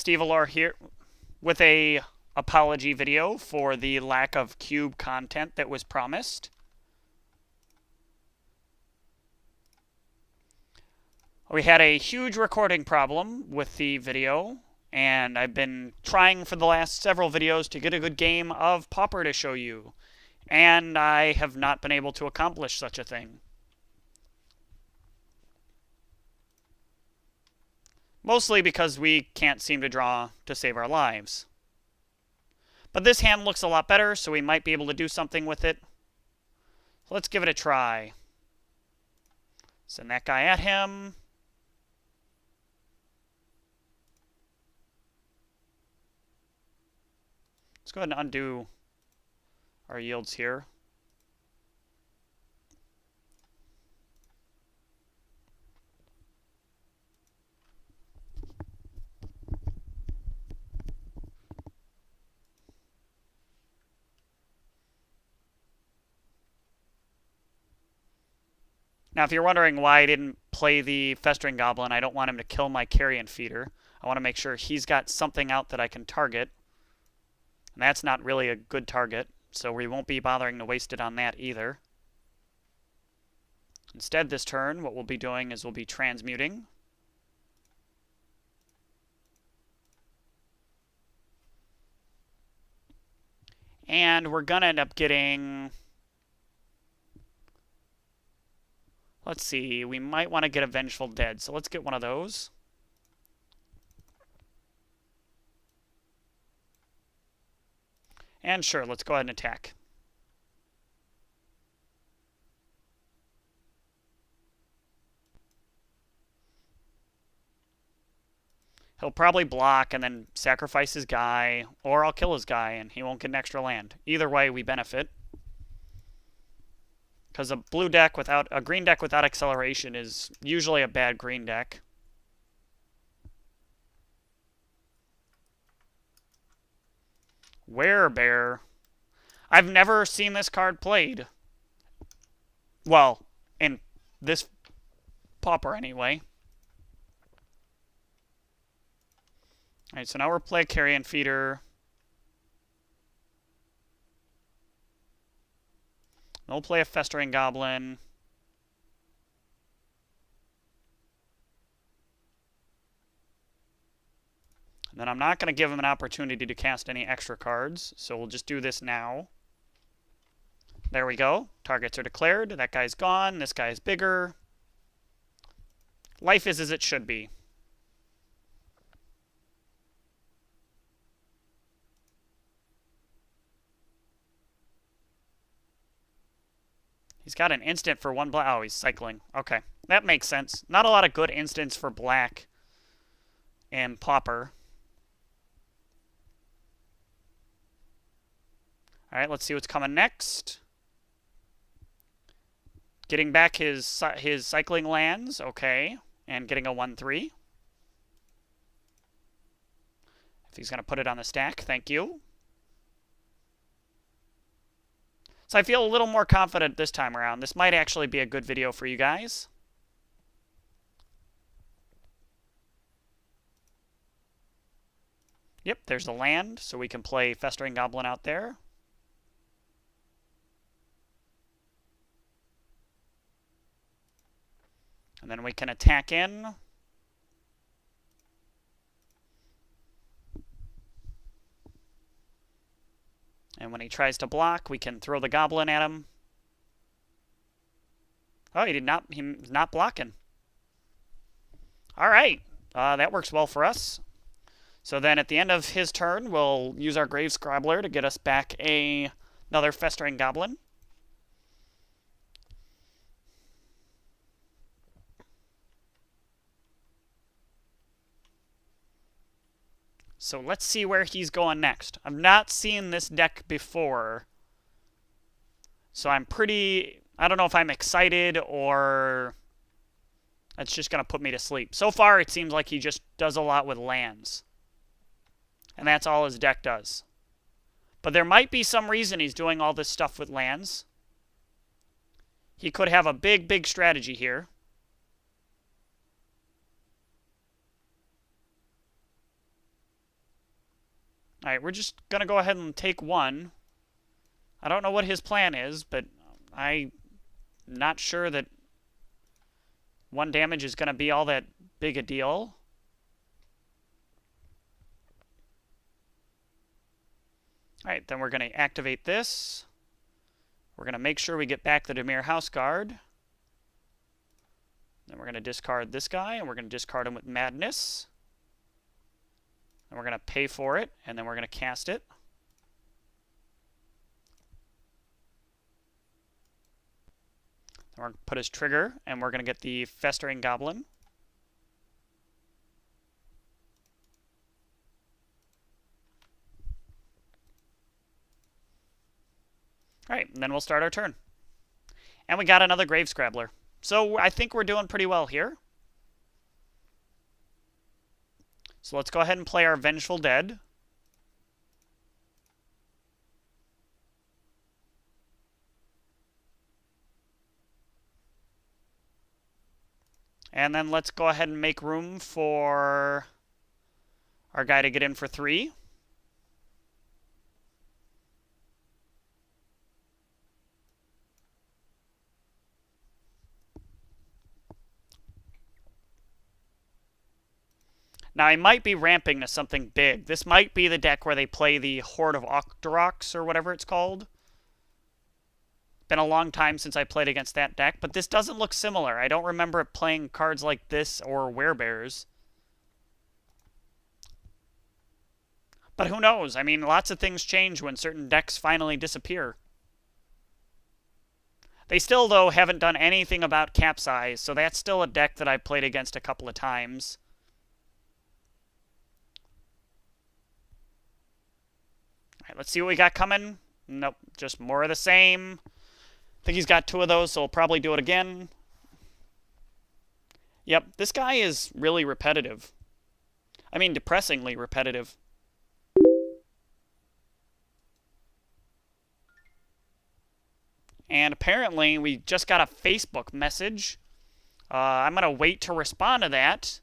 Stevelor here with a apology video for the lack of cube content that was promised. We had a huge recording problem with the video, and I've been trying for the last several videos to get a good game of Pauper to show you, and I have not been able to accomplish such a thing. Mostly because we can't seem to draw to save our lives. But this hand looks a lot better, so we might be able to do something with it. So let's give it a try. Send that guy at him. Let's go ahead and undo our yields here. Now, if you're wondering why I didn't play the Festering Goblin, I don't want him to kill my Carrion Feeder. I want to make sure he's got something out that I can target. And that's not really a good target, so we won't be bothering to waste it on that either. Instead, this turn, what we'll be doing is we'll be transmuting. And we're going to end up getting... Let's see, we might want to get a Vengeful Dead, so let's get one of those. And sure, let's go ahead and attack. He'll probably block and then sacrifice his guy, or I'll kill his guy and he won't get an extra land. Either way, we benefit. Because a green deck without acceleration is usually a bad green deck. Werebear. I've never seen this card played. Well, in this Pauper anyway. Alright, so now we're playing Carrion Feeder. We'll play a Festering Goblin. And then I'm not going to give him an opportunity to cast any extra cards, so we'll just do this now. There we go. Targets are declared. That guy's gone. This guy's bigger. Life is as it should be. He's got an instant for one black. Oh, he's cycling. Okay, that makes sense. Not a lot of good instants for black and Pauper. All right, let's see what's coming next. Getting back his cycling lands, okay, and getting a 1/3. If he's going to put it on the stack, thank you. So I feel a little more confident this time around. This might actually be a good video for you guys. Yep, there's the land, so we can play Festering Goblin out there. And then we can attack in. And when he tries to block, we can throw the Goblin at him. Oh, he's not blocking. All right, that works well for us. So then at the end of his turn, we'll use our Grave Scrabbler to get us back another Festering Goblin. So let's see where he's going next. I've not seen this deck before. So I don't know if I'm excited or that's just going to put me to sleep. So far, it seems like he just does a lot with lands. And that's all his deck does. But there might be some reason he's doing all this stuff with lands. He could have a big, big strategy here. Alright, we're just going to go ahead and take one. I don't know what his plan is, but I'm not sure that one damage is going to be all that big a deal. Alright, then we're going to activate this. We're going to make sure we get back the Dimir House Guard. Then we're going to discard this guy, and we're going to discard him with Madness. And we're going to pay for it, and then we're going to cast it. Then we're going to put his trigger, and we're going to get the Festering Goblin. Alright, and then we'll start our turn. And we got another Grave Scrabbler. So I think we're doing pretty well here. So let's go ahead and play our Vengeful Dead. And then let's go ahead and make room for our guy to get in for 3. Now, I might be ramping to something big. This might be the deck where they play the Horde of Octoroks, or whatever it's called. Been a long time since I played against that deck, but this doesn't look similar. I don't remember it playing cards like this or Werebears. But who knows? I mean, lots of things change when certain decks finally disappear. They still, though, haven't done anything about Capsize, so that's still a deck that I've played against a couple of times. Alright, let's see what we got coming. Nope, just more of the same. I think he's got 2 of those, so we'll probably do it again. Yep, this guy is really repetitive. I mean, depressingly repetitive. And apparently, we just got a Facebook message. I'm going to wait to respond to that,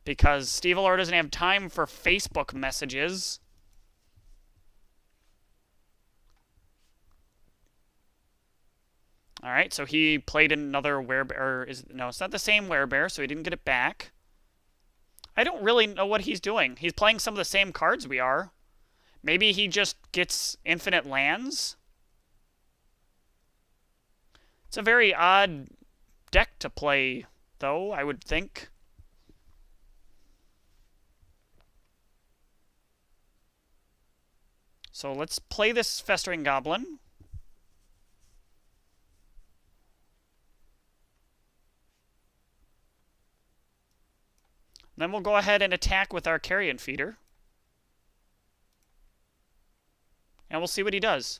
because Stevelor doesn't have time for Facebook messages. Alright, so he played another Werebear. No, it's not the same Werebear, so he didn't get it back. I don't really know what he's doing. He's playing some of the same cards we are. Maybe he just gets infinite lands? It's a very odd deck to play, though, I would think. So let's play this Festering Goblin. Then we'll go ahead and attack with our Carrion Feeder. And we'll see what he does.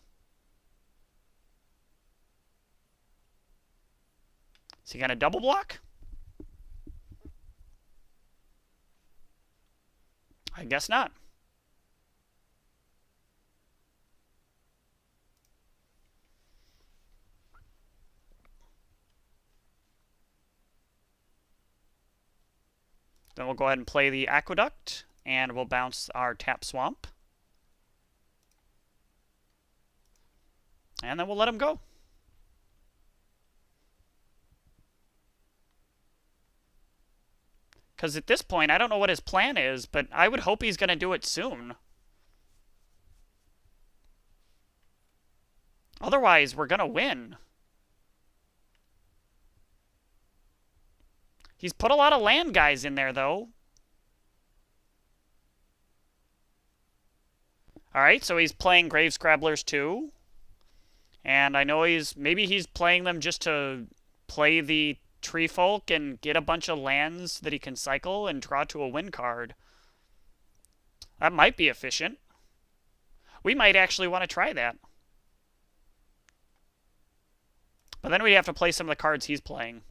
Is he going to double block? I guess not. Then we'll go ahead and play the Aqueduct, and we'll bounce our Tap Swamp. And then we'll let him go. Because at this point, I don't know what his plan is, but I would hope he's going to do it soon. Otherwise, we're going to win. He's put a lot of land guys in there, though. Alright, so he's playing Grave Scrabblers too. And I know maybe he's playing them just to play the Tree Folk and get a bunch of lands that he can cycle and draw to a win card. That might be efficient. We might actually want to try that. But then we'd have to play some of the cards he's playing.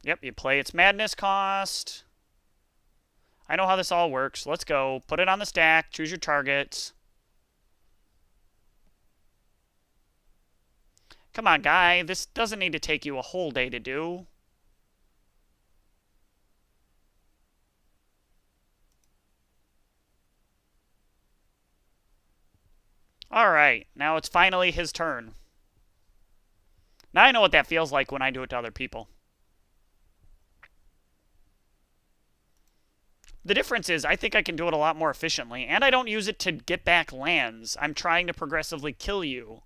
Yep, you play its Madness cost. I know how this all works. Let's go. Put it on the stack. Choose your targets. Come on, guy. This doesn't need to take you a whole day to do. Alright, now it's finally his turn. Now I know what that feels like when I do it to other people. The difference is I think I can do it a lot more efficiently, and I don't use it to get back lands. I'm trying to progressively kill you.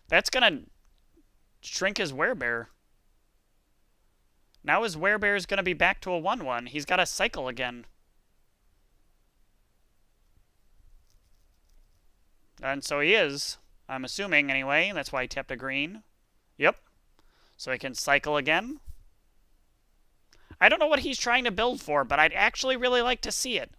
That's gonna shrink his werebear. Now his werebear is gonna be back to a 1/1. He's got to cycle again. And so he is. I'm assuming, anyway. That's why he tapped a green. Yep. So he can cycle again. I don't know what he's trying to build for, but I'd actually really like to see it.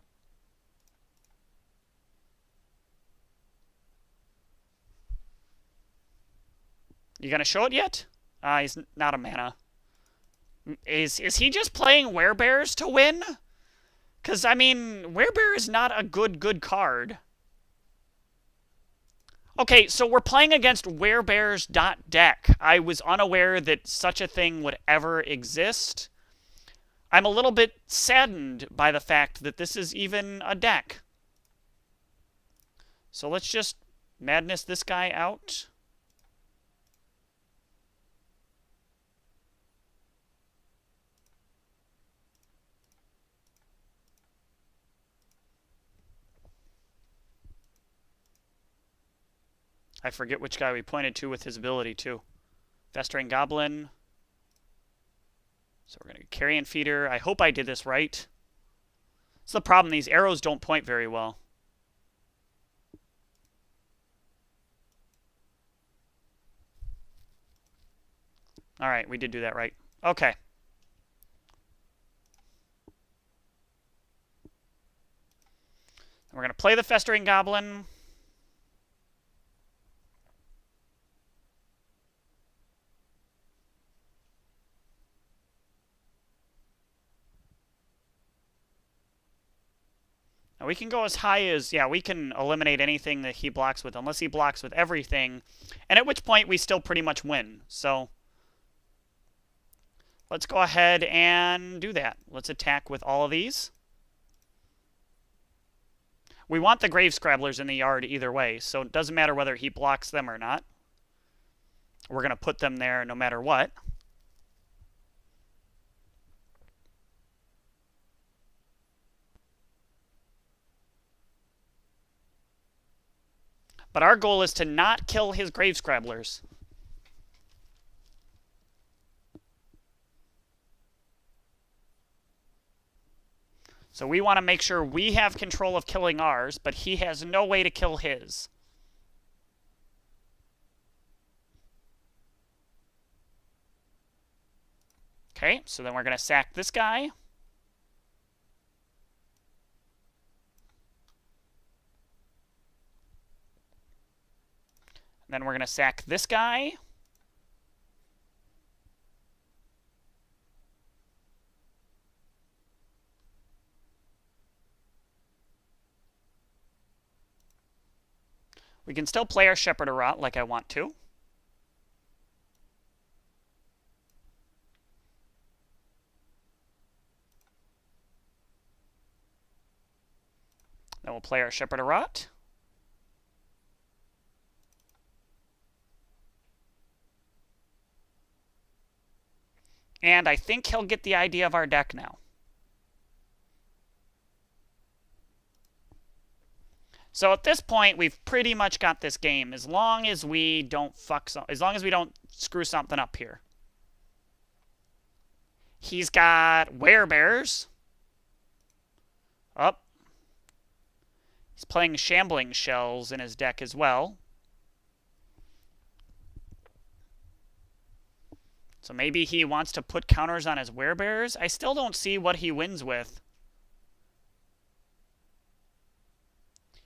You gonna show it yet? He's not a mana. Is he just playing werebears to win? Because, I mean, werebear is not a good card. Okay, so we're playing against werebears.deck. I was unaware that such a thing would ever exist. I'm a little bit saddened by the fact that this is even a deck. So let's just madness this guy out. I forget which guy we pointed to with his ability, too. Festering Goblin. So we're going to Carrion Feeder. I hope I did this right. It's the problem. These arrows don't point very well. All right, we did do that right. Okay. We're going to play the Festering Goblin. Now we can go as high as, yeah, we can eliminate anything that he blocks with, unless he blocks with everything, and at which point we still pretty much win. So let's go ahead and do that. Let's attack with all of these. We want the Grave Scrabblers in the yard either way, so it doesn't matter whether he blocks them or not. We're going to put them there no matter what. But our goal is to not kill his Grave Scrabblers. So we want to make sure we have control of killing ours, but he has no way to kill his. Okay, so then we're going to sack this guy. Then we're going to sack this guy. We can still play our Shepherd of Rot like I want to. Then we'll play our Shepherd of Rot. And I think he'll get the idea of our deck now. So at this point, we've pretty much got this game, as long as we don't screw something up here. He's got werebears. Up. He's playing Shambling Shells in his deck as well. So maybe he wants to put counters on his werebears. I still don't see what he wins with.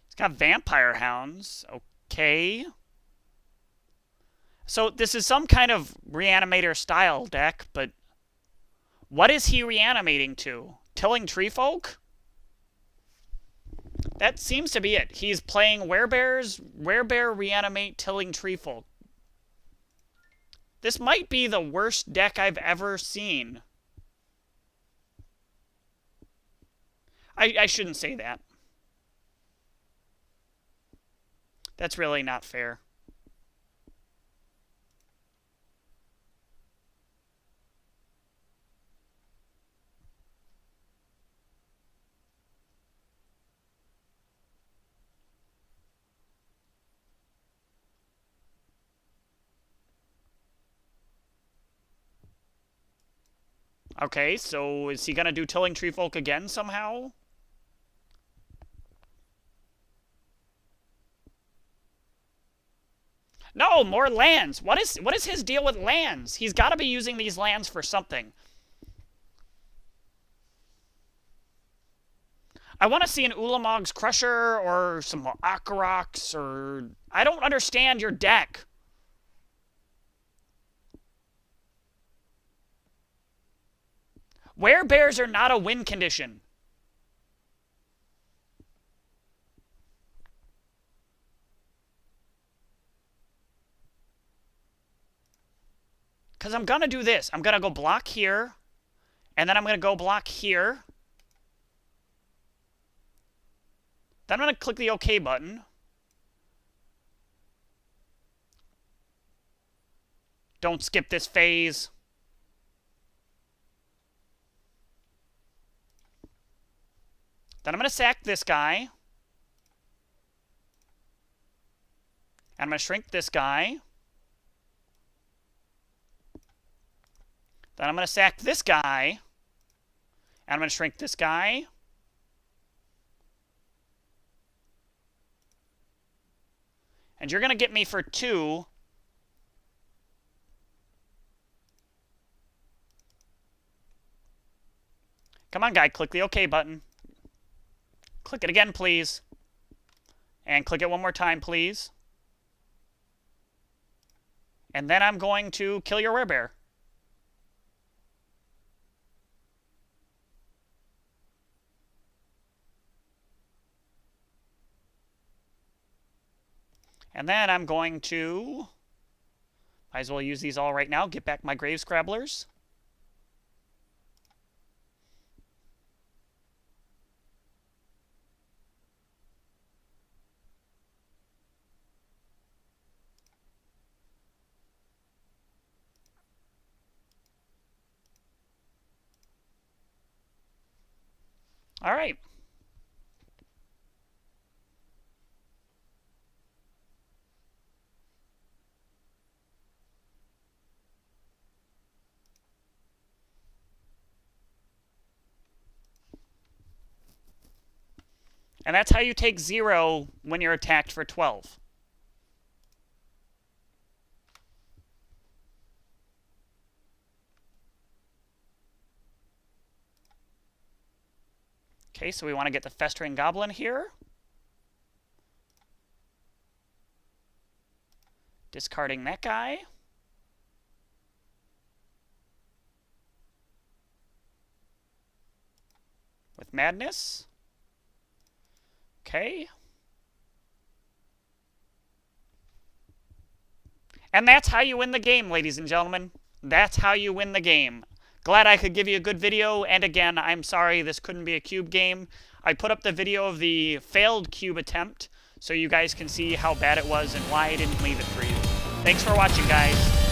He's got Vampire Hounds. Okay. So this is some kind of Reanimator style deck, but what is he reanimating to? Tilling Treefolk? That seems to be it. He's playing Werebear, Reanimate, Tilling Treefolk. This might be the worst deck I've ever seen. I shouldn't say that. That's really not fair. Okay, so is he going to do Tilling Treefolk again somehow? No, more lands. What is his deal with lands? He's got to be using these lands for something. I want to see an Ulamog's Crusher or some Akaroks or... I don't understand your deck. Werebears are not a win condition. Because I'm going to do this. I'm going to go block here. And then I'm going to go block here. Then I'm going to click the OK button. Don't skip this phase. Then I'm going to sack this guy. And I'm going to shrink this guy. Then I'm going to sack this guy. And I'm going to shrink this guy. And you're going to get me for 2. Come on, guy. Click the OK button. Click it again, please. And click it one more time, please. And then I'm going to kill your Werebear. And then I'm going to... Might as well use these all right now. Get back my Grave Scrabblers. All right. And that's how you take 0 when you're attacked for 12. Okay, so we want to get the Festering Goblin here. Discarding that guy. With Madness. Okay. And that's how you win the game, ladies and gentlemen. That's how you win the game. Glad I could give you a good video, and again, I'm sorry this couldn't be a cube game. I put up the video of the failed cube attempt, so you guys can see how bad it was and why I didn't leave it for you. Thanks for watching, guys.